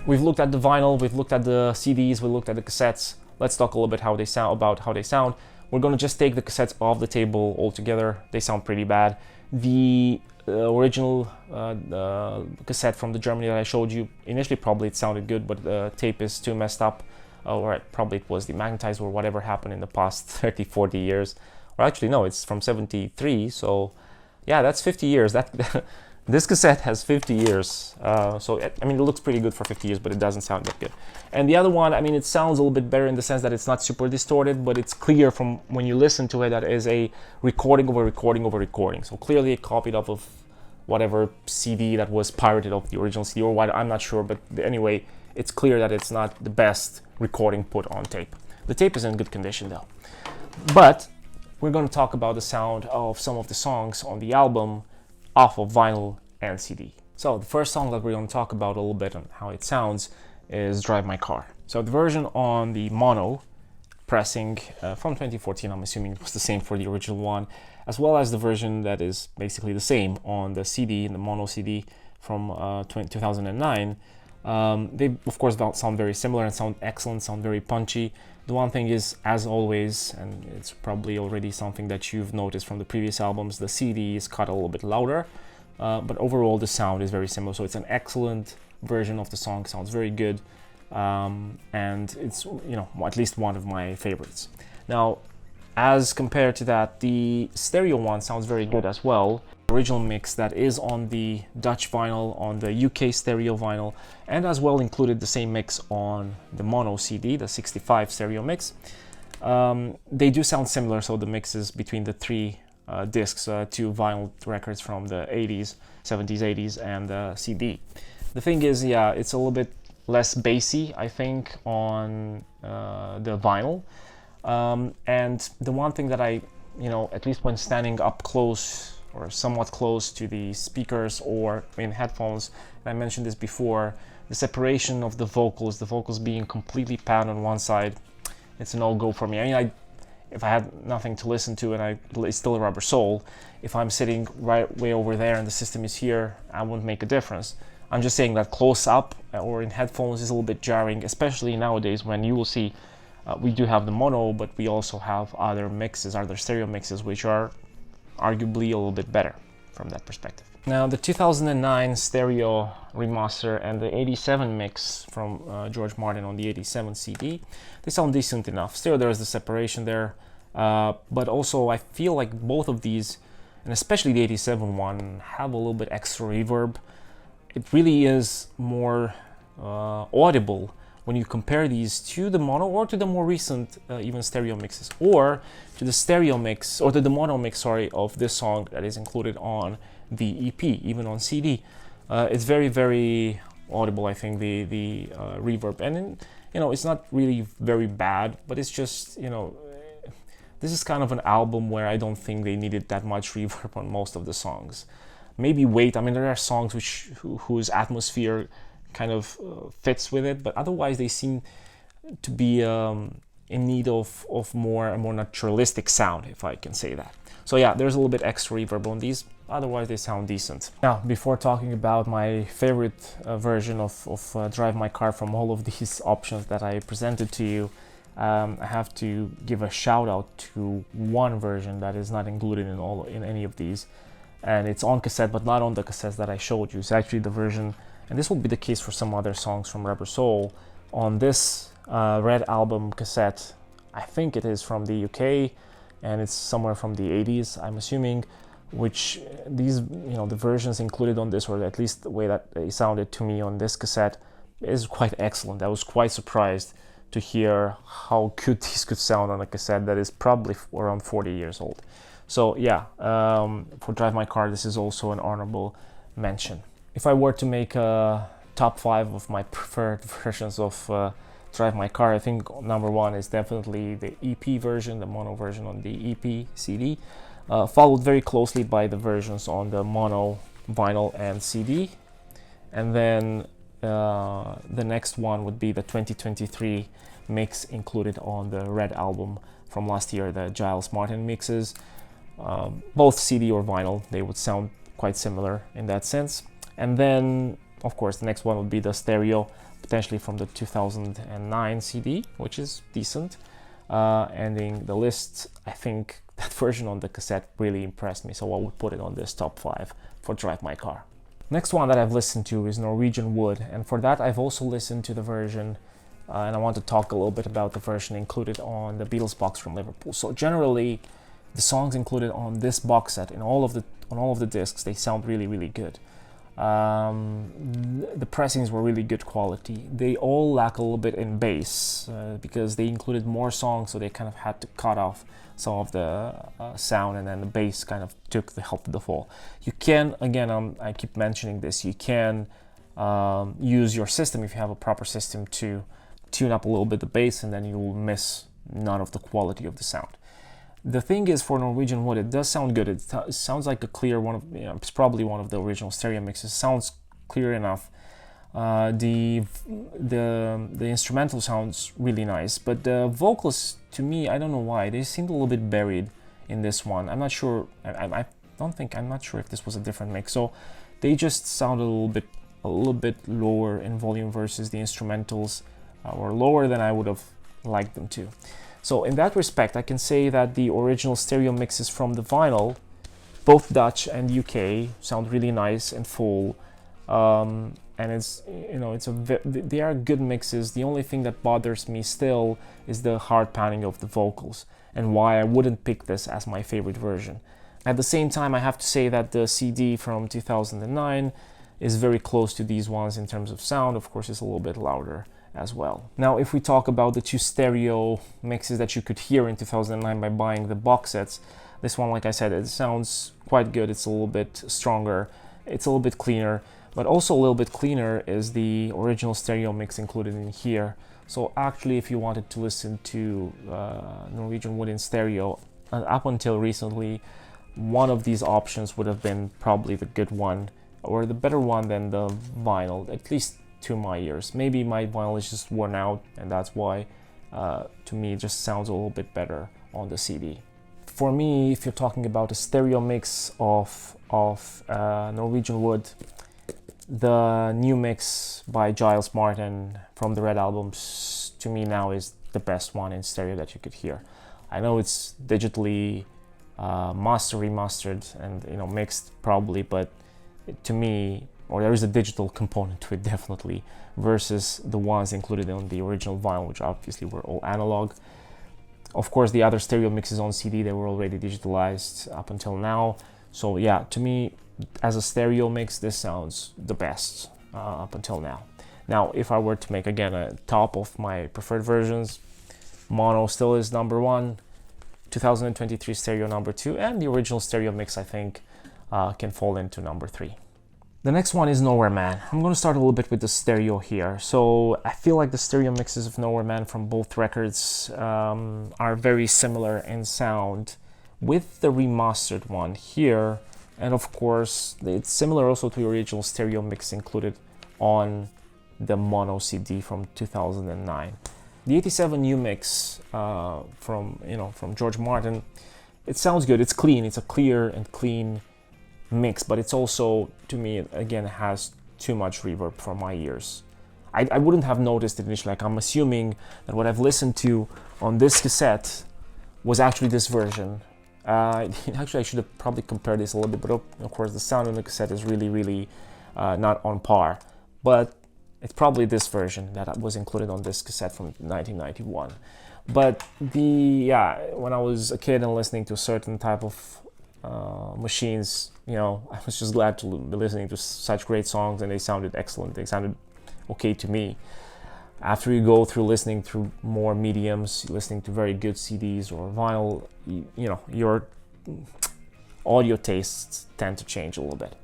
We've looked at the vinyl, we've looked at the CDs, we looked at the cassettes. Let's talk a little bit how they sound. We're going to just take the cassettes off the table altogether. They sound pretty bad. The original cassette from the Germany that I showed you, initially probably it sounded good, but the tape is too messed up. Or probably it was demagnetized or whatever happened in the past 30, 40 years. Or actually, no, it's from 73, so yeah, that's 50 years. This cassette has 50 years, so I mean, it looks pretty good for 50 years, but it doesn't sound that good. And the other one, I mean, it sounds a little bit better in the sense that it's not super distorted, but it's clear from when you listen to it that it is a recording over recording over recording. So clearly a copied off of whatever CD that was pirated off the original CD or what, I'm not sure, but anyway, it's clear that it's not the best recording put on tape. The tape is in good condition though. But we're going to talk about the sound of some of the songs on the album off of vinyl and CD. So the first song that we're going to talk about a little bit on how it sounds is Drive My Car. So the version on the mono pressing from 2014, I'm assuming it was the same for the original one, as well as the version that is basically the same on the CD, in the mono CD from 2009. They of course sound very similar and sound excellent, sound very punchy. The one thing is, as always, and it's probably already something that you've noticed from the previous albums, the CD is cut a little bit louder, but overall the sound is very similar. So it's an excellent version of the song, sounds very good, and it's, you know, at least one of my favorites. Now, as compared to that, the stereo one sounds very good as well. Original mix that is on the Dutch vinyl, on the UK stereo vinyl, and as well included the same mix on the mono CD, the 65 stereo mix. They do sound similar, so the mixes between the 3 discs, 2 vinyl records from the 80s, 70s, 80s, and the CD. The thing is, yeah, it's a little bit less bassy, I think, on the vinyl. And the one thing that I, you know, at least when standing up close or somewhat close to the speakers or in headphones. And I mentioned this before, the separation of the vocals being completely pan on one side, it's a no-go for me. I mean, if I had nothing to listen to and it's still a rubber sole, if I'm sitting right way over there and the system is here, I wouldn't make a difference. I'm just saying that close up or in headphones is a little bit jarring, especially nowadays when you will see we do have the mono, but we also have other stereo mixes, which are arguably a little bit better from that perspective. Now, the 2009 stereo remaster and the 87 mix from George Martin on the 87 CD, they sound decent enough. Still, there's the separation there, but also I feel like both of these, and especially the 87 one, have a little bit extra reverb. It really is more audible when you compare these to the mono or to the more recent even stereo mixes, or to the stereo mix or to the mono mix, sorry, of this song that is included on the EP, even on CD. It's very, very audible, I think, the reverb, and it's not really very bad, but it's just, this is kind of an album where I don't think they needed that much reverb on most of the songs. Maybe Wait, I mean, there are songs whose atmosphere kind of fits with it, but otherwise they seem to be in need of a more naturalistic sound, if I can say that. So yeah, there's a little bit extra reverb on these, otherwise they sound decent. Now, before talking about my favorite version of Drive My Car from all of these options that I presented to you, I have to give a shout out to one version that is not included in any of these, and it's on cassette, but not on the cassettes that I showed you. It's actually the version, and this will be the case for some other songs from Rubber Soul, on this Red Album cassette. I think it is from the UK, and it's somewhere from the 80s, I'm assuming, which these, the versions included on this, or at least the way that they sounded to me on this cassette, is quite excellent. I was quite surprised to hear how good these could sound on a cassette that is probably around 40 years old. So yeah, for Drive My Car, this is also an honorable mention. If I were to make a top 5 of my preferred versions of Drive My Car, I think number 1 is definitely the EP version, the mono version on the EP CD, followed very closely by the versions on the mono vinyl and CD. And then the next one would be the 2023 mix included on the Red Album from last year, the Giles Martin mixes. Both CD or vinyl, they would sound quite similar in that sense. And then, of course, the next one would be the stereo, potentially from the 2009 CD, which is decent. Ending the list, I think that version on the cassette really impressed me, so I would put it on this top 5 for Drive My Car. Next one that I've listened to is Norwegian Wood, and for that I've also listened to the version, and I want to talk a little bit about the version included on the Beatles Box from Liverpool. So generally, the songs included on this box set, on all of the discs, they sound really, really good. The pressings were really good quality. They all lack a little bit in bass because they included more songs, so they kind of had to cut off some of the sound, and then the bass kind of took the help of the fall. You can, again, I keep mentioning this, you can use your system, if you have a proper system, to tune up a little bit the bass, and then you will miss none of the quality of the sound. The thing is, for Norwegian Wood, it does sound good. It sounds like a clear one of, it's probably one of the original stereo mixes. Sounds clear enough. The instrumental sounds really nice, but the vocals, to me, I don't know why, they seemed a little bit buried in this one. I'm not sure. I'm not sure if this was a different mix. So they just sound a little bit lower in volume versus the instrumentals, or lower than I would have liked them to. So in that respect, I can say that the original stereo mixes from the vinyl, both Dutch and UK, sound really nice and full. And they are good mixes. The only thing that bothers me still is the hard panning of the vocals, and why I wouldn't pick this as my favorite version. At the same time, I have to say that the CD from 2009 is very close to these ones in terms of sound. Of course, it's a little bit louder as well. Now, if we talk about the 2 stereo mixes that you could hear in 2009 by buying the box sets, this one, like I said, it sounds quite good. It's a little bit stronger, it's a little bit cleaner, but also a little bit cleaner is the original stereo mix included in here. So actually, if you wanted to listen to Norwegian Wood in stereo, up until recently, one of these options would have been probably the good one, or the better one than the vinyl, at least to my ears. Maybe my vinyl is just worn out, and that's why to me it just sounds a little bit better on the CD. For me, if you're talking about a stereo mix of Norwegian Wood, the new mix by Giles Martin from the Red Albums, to me now is the best one in stereo that you could hear. I know it's digitally remastered and mixed probably, but to me, or there is a digital component to it definitely, versus the ones included on the original vinyl, which obviously were all analog. Of course, the other stereo mixes on CD, they were already digitalized up until now. So yeah, to me, as a stereo mix, this sounds the best up until now. Now, if I were to make again a top of my preferred versions, mono still is number one, 2023 stereo number two, and the original stereo mix I think can fall into number three. The next one is Nowhere Man. I'm going to start a little bit with the stereo here. So I feel like the stereo mixes of Nowhere Man from both records are very similar in sound, with the remastered one here. And of course, it's similar also to the original stereo mix included on the mono CD from 2009. The 87 new mix from George Martin, it sounds good. It's clean. It's a clear and clean mix, but it's also, to me, again, has too much reverb for my ears. I wouldn't have noticed it initially. Like, I'm assuming that what I've listened to on this cassette was actually this version. Actually, I should have probably compared this a little bit, but of course the sound on the cassette is really not on par. But it's probably this version that was included on this cassette from 1991. But when I was a kid and listening to a certain type of machines, I was just glad to be listening to such great songs, and they sounded excellent. They sounded okay to me. After you go through listening through more mediums, listening to very good CDs or vinyl, your audio tastes tend to change a little bit.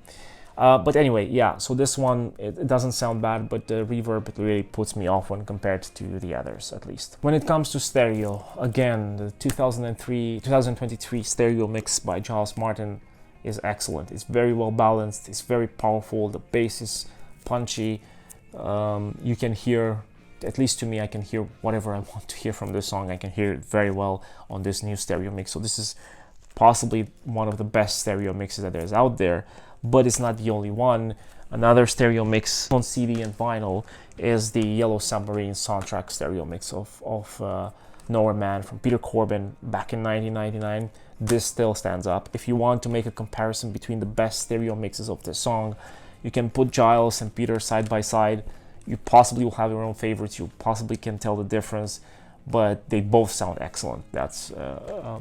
But anyway, so this one, it doesn't sound bad, but the reverb, it really puts me off when compared to the others, at least. When it comes to stereo, again, the 2023 stereo mix by Giles Martin is excellent. It's very well balanced, it's very powerful, the bass is punchy. You can hear, at least to me, I can hear whatever I want to hear from this song. I can hear it very well on this new stereo mix. So this is possibly one of the best stereo mixes that there's out there, but it's not the only one. Another stereo mix on CD and vinyl is the Yellow Submarine soundtrack stereo mix of Nowhere Man from Peter Corbin back in 1999. This still stands up. If you want to make a comparison between the best stereo mixes of this song, you can put Giles and Peter side by side. You possibly will have your own favorites. You possibly can tell the difference, but they both sound excellent. That's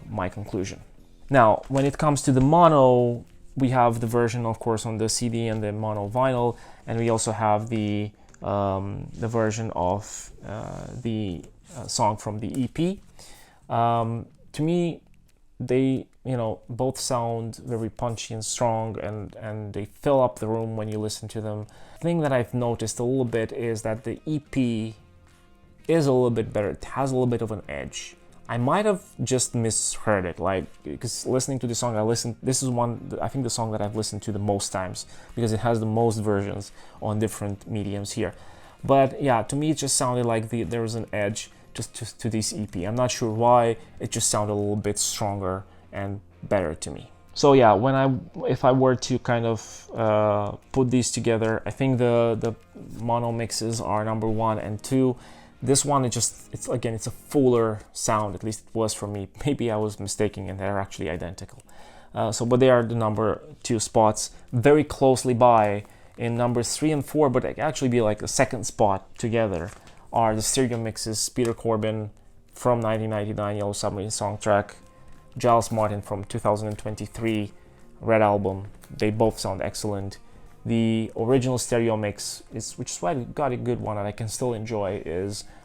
my conclusion. Now, when it comes to the mono, we have the version, of course, on the CD and the mono vinyl, and we also have the version of the song from the EP. To me, they both sound very punchy and strong, and they fill up the room when you listen to them. The thing that I've noticed a little bit is that the EP is a little bit better. It has a little bit of an edge. I might have just misheard it, because listening to the song, this is I think the song that I've listened to the most times, because it has the most versions on different mediums here. But yeah, to me it just sounded like there was an edge just to this EP. I'm not sure why, it just sounded a little bit stronger and better to me. So yeah, if I were to kind of put these together, I think the mono mixes are number 1 and 2. This one, it's a fuller sound, at least it was for me. Maybe I was mistaken and they're actually identical. But they are the number 2 spots, very closely by in numbers 3 and 4, but it actually be like a second spot together, are the stereo mixes Peter Corbin from 1999 Yellow Submarine soundtrack, Giles Martin from 2023 Red Album. They both sound excellent. The original stereo mix, which is why I got a good one and I can still enjoy,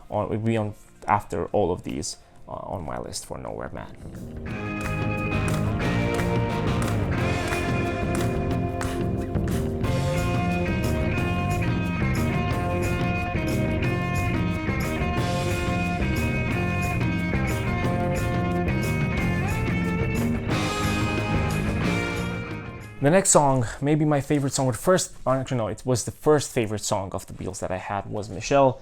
would be on after all of these on my list for Nowhere Man. The next song, maybe my favorite song, or first, actually no, it was the first favorite song of the Beatles that I had, was Michelle.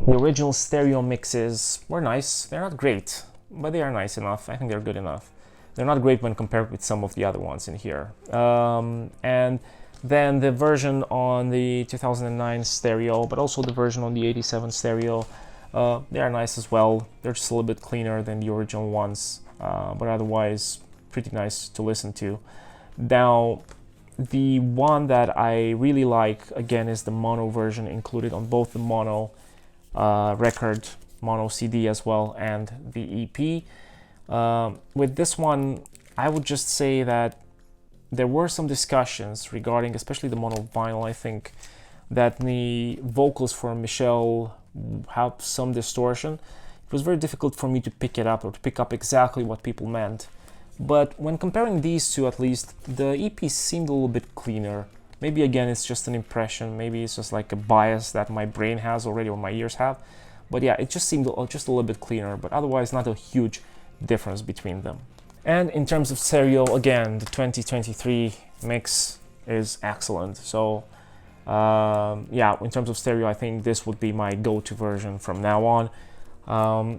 The original stereo mixes were nice. They're not great, but they are nice enough. I think they're good enough. They're not great when compared with some of the other ones in here. And then the version on the 2009 stereo, but also the version on the 87 stereo, they are nice as well. They're just a little bit cleaner than the original ones, but otherwise pretty nice to listen to. Now, the one that I really like, again, is the mono version included on both the mono record, mono CD as well, and the EP. With this one, I would just say that there were some discussions regarding, especially the mono vinyl, I think, that the vocals for Michelle have some distortion. It was very difficult for me to pick it up, or to pick up exactly what people meant. But when comparing these two, at least, the EP seemed a little bit cleaner. Maybe again, it's just an impression. Maybe it's just like a bias that my brain has already, or my ears have. But yeah, it just seemed just a little bit cleaner, but otherwise not a huge difference between them. And in terms of stereo, again, the 2023 mix is excellent. So yeah, in terms of stereo, I think this would be my go-to version from now on.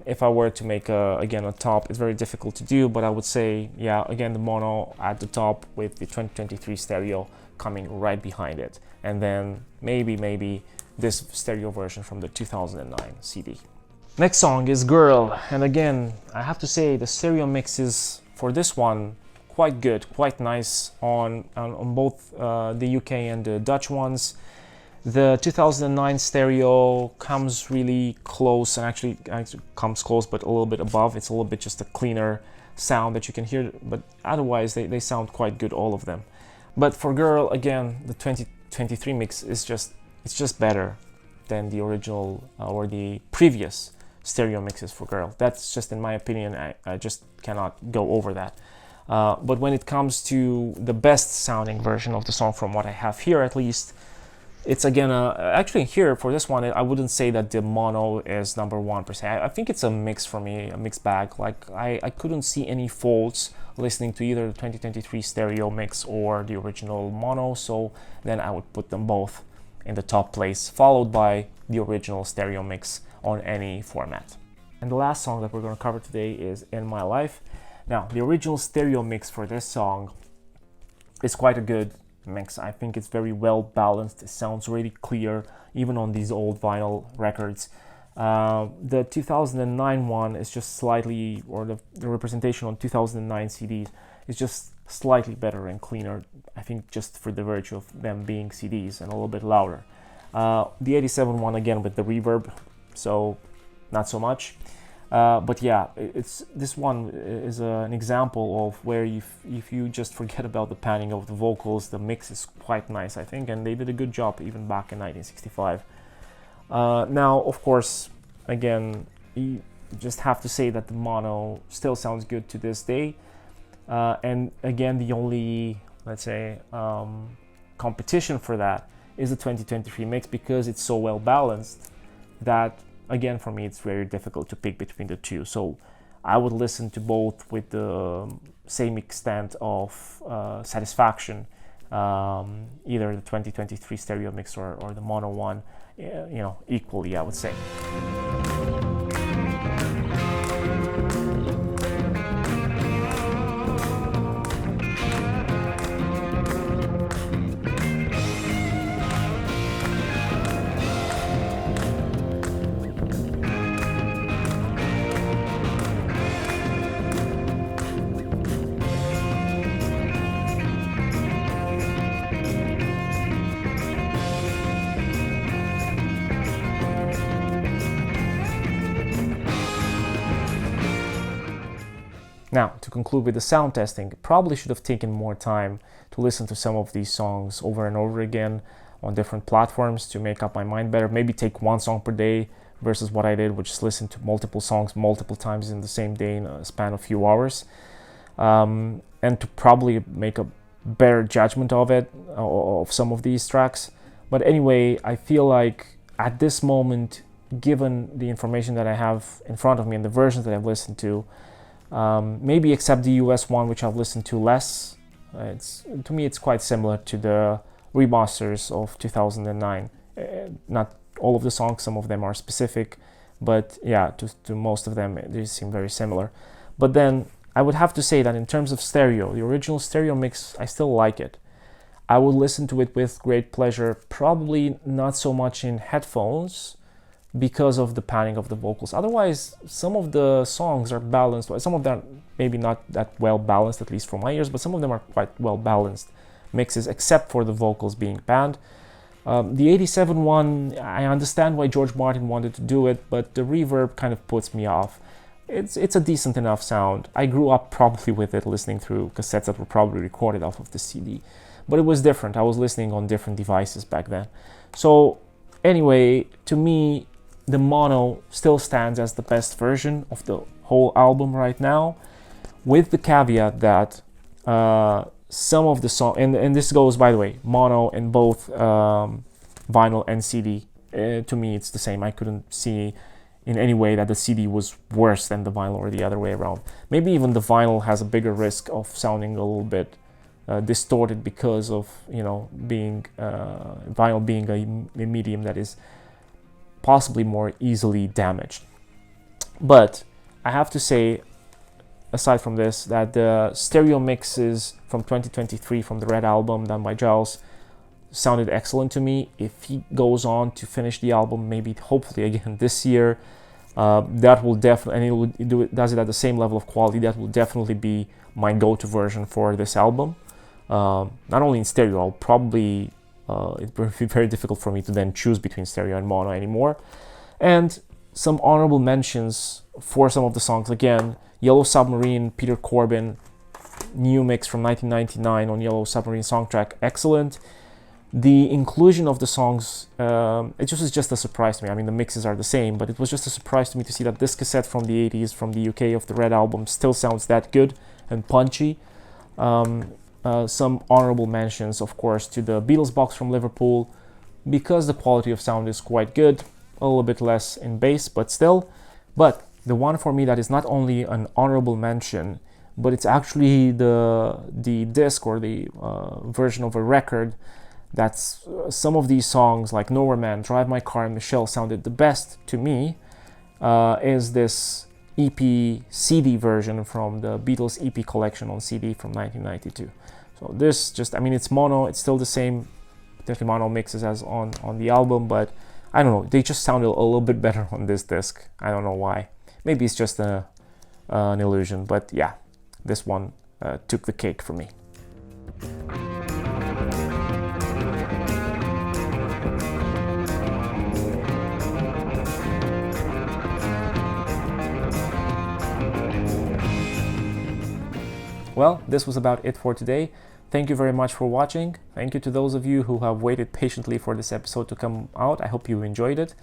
If I were to make again a top, it's very difficult to do, but I would say, yeah, again, the mono at the top with the 2023 stereo coming right behind it, and then maybe this stereo version from the 2009 CD. Next song is Girl, and again, I have to say the stereo mixes for this one quite good, quite nice on both the UK and the Dutch ones. The 2009 stereo comes really close, and actually comes close, but a little bit above. It's a little bit just a cleaner sound that you can hear, but otherwise they sound quite good, all of them. But for Girl, again, the 2023 mix is just better than the original or the previous stereo mixes for Girl. That's just in my opinion. I just cannot go over that. But when it comes to the best sounding version of the song, from what I have here at least, it's again, actually here for this one, I wouldn't say that the mono is number one per se. I think it's a mix for me, a mixed bag. Like I couldn't see any faults listening to either the 2023 stereo mix or the original mono, so then I would put them both in the top place, followed by the original stereo mix on any format. And the last song that we're going to cover today is In My Life. Now, the original stereo mix for this song is quite a good mix. I think it's very well balanced. It sounds really clear, even on these old vinyl records. The 2009 one is just slightly, or the representation on 2009 CDs is just slightly better and cleaner, I think, just for the virtue of them being CDs, and a little bit louder. The 87 one, again, with the reverb, so not so much. But yeah, this one is an example of where if you just forget about the panning of the vocals, the mix is quite nice, I think, and they did a good job even back in 1965. Now, of course, again, you just have to say that the mono still sounds good to this day. And again, the only, let's say, competition for that is the 2023 mix, because it's so well balanced that, again, for me, it's very difficult to pick between the two. So I would listen to both with the same extent of satisfaction, either the 2023 stereo mix or the mono one, equally, I would say. Now, to conclude with the sound testing, probably should have taken more time to listen to some of these songs over and over again on different platforms to make up my mind better. Maybe take one song per day versus what I did, which is listen to multiple songs multiple times in the same day in a span of a few hours. And to probably make a better judgment of it, of some of these tracks. But anyway, I feel like at this moment, given the information that I have in front of me and the versions that I've listened to, maybe except the US one, which I've listened to less, To me, it's quite similar to the remasters of 2009. Not all of the songs, some of them are specific, but yeah, to most of them they seem very similar. But then I would have to say that in terms of stereo, the original stereo mix, I still like it. I would listen to it with great pleasure, probably not so much in headphones because of the panning of the vocals. Otherwise, some of the songs are balanced. Some of them maybe not that well balanced, at least for my ears, but some of them are quite well balanced mixes, except for the vocals being panned. The 87 one, I understand why George Martin wanted to do it, but the reverb kind of puts me off. It's a decent enough sound. I grew up probably with it, listening through cassettes that were probably recorded off of the CD. But it was different. I was listening on different devices back then. So anyway, to me, the mono still stands as the best version of the whole album right now, with the caveat that some of the songs, and this goes, by the way, mono in both vinyl and CD. To me, it's the same. I couldn't see in any way that the CD was worse than the vinyl or the other way around. Maybe even the vinyl has a bigger risk of sounding a little bit distorted because of, being vinyl being a medium that is possibly more easily damaged. But I have to say, aside from this, that the stereo mixes from 2023 from the Red Album done by Giles sounded excellent to me. If he goes on to finish the album, maybe hopefully again this year, that will definitely, and does it at the same level of quality, that will definitely be my go-to version for this album. Not only in stereo, I'll probably it will be very difficult for me to then choose between stereo and mono anymore. And some honorable mentions for some of the songs. Again, Yellow Submarine, Peter Corbin, new mix from 1999 on Yellow Submarine soundtrack, excellent. The inclusion of the songs, it was just a surprise to me. I mean, the mixes are the same, but it was just a surprise to me to see that this cassette from the 80s, from the UK of the Red Album, still sounds that good and punchy. Some honorable mentions, of course, to the Beatles Box from Liverpool, because the quality of sound is quite good, a little bit less in bass, but still. But the one for me that is not only an honorable mention, but it's actually the disc or the version of a record that's some of these songs like Nowhere Man, Drive My Car, and Michelle sounded the best to me, is this EP CD version from the Beatles EP collection on CD from 1992. So this just, I mean, it's mono, it's still the same potentially mono mixes as on the album, but I don't know, they just sounded a little bit better on this disc. I don't know why. Maybe it's just an illusion, but yeah, this one took the cake for me. Well, this was about it for today. Thank you very much for watching. Thank you to those of you who have waited patiently for this episode to come out. I hope you enjoyed it.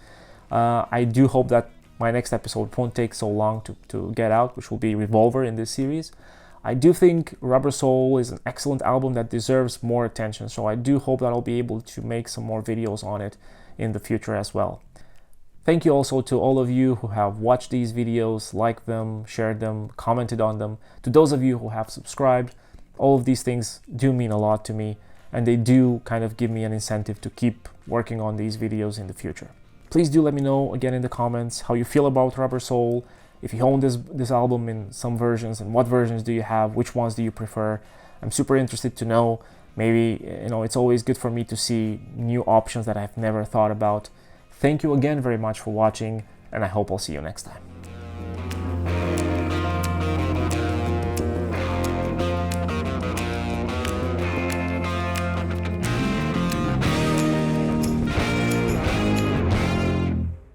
I do hope that my next episode won't take so long to get out, which will be Revolver in this series. I do think Rubber Soul is an excellent album that deserves more attention, so I do hope that I'll be able to make some more videos on it in the future as well. Thank you also to all of you who have watched these videos, liked them, shared them, commented on them. To those of you who have subscribed, all of these things do mean a lot to me, and they do kind of give me an incentive to keep working on these videos in the future. Please do let me know again in the comments how you feel about Rubber Soul, if you own this album in some versions, and what versions do you have, which ones do you prefer. I'm super interested to know. Maybe, it's always good for me to see new options that I've never thought about. Thank you again very much for watching, and I hope I'll see you next time.